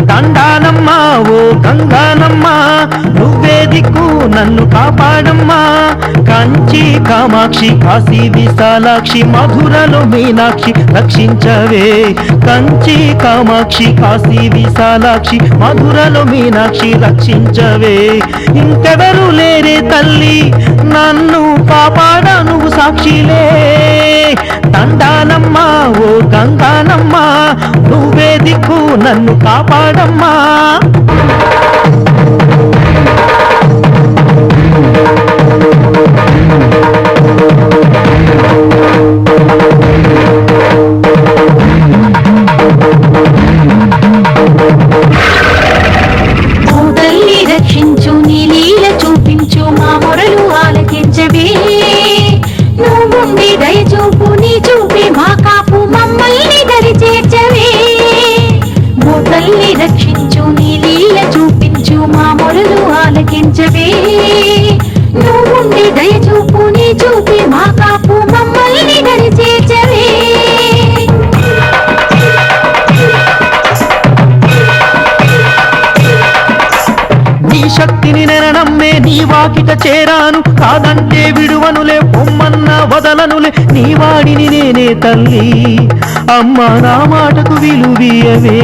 దండాలమ్మా ఓ గంగానమ్మా, నువ్వే దిక్కు నన్ను కాపాడమ్మా. కంచి కామాక్షి కాశీ విశాలాక్షి మధురలో మీనాక్షి రక్షించవే. కంచి కామాక్షి కాశీ విశాలాక్షి మధురలో మీనాక్షి రక్షించవే. ఇంకెవరు లేరే తల్లి నన్ను కాపాడ నువ్వు సాక్షిలే. దండాలమ్మా ఓ గంగానమ్మా, నువ్వే దిక్కు నన్ను కాపాడమ్మా. రక్షించు నీ లీల చూపించు మా మొరలు ఆలకించవే. నువ్వుండి దయచూపు నీ చూపి మా కాపు మమ్మల్ని దరి చేర్చవే. ఓ తల్లి రక్షించు నీ లీల చూపించు మా మొరలు ఆలకించవే. నువ్వుండి దయచూపు నీ చూపి మా కాపు మమ్మల్ని దరి చేర్చవే. నీ శక్తిని నెననమ్మే నీ వాకిట చేరాను, కాదంటే విడువనులే పొమ్మన్న వదలనులే. నీ వాడిని నేనే తల్లి, అమ్మా నా మాటకు విలువీయవే.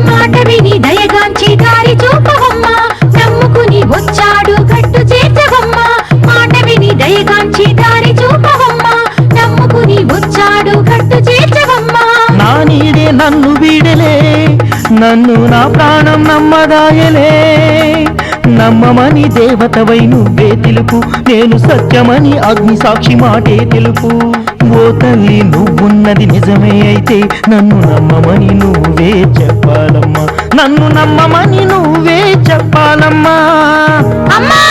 మాట విని దయగాంచి దారి చూపవమ్మా, నమ్ముకుని వచ్చాడు గట్టు చేర్చవమ్మా. మాట విని దయగాంచి దారి చూపవమ్మా, నమ్ముకుని వచ్చాడు గట్టు చేర్చవమ్మా. నా నీడే నన్ను వీడలే, నన్ను నా ప్రాణం నమ్మదాయలే. నమ్మమని దేవతవై నువ్వే తెలుపు, నేను సత్యమని అగ్ని సాక్షి మాటే తెలుపు. ఓ తల్లి నువ్వున్నది నిజమే అయితే నన్ను నమ్మమని నువ్వే చెప్పాలమ్మా, నన్ను నమ్మమని నువ్వే చెప్పాలమ్మా. అమ్మా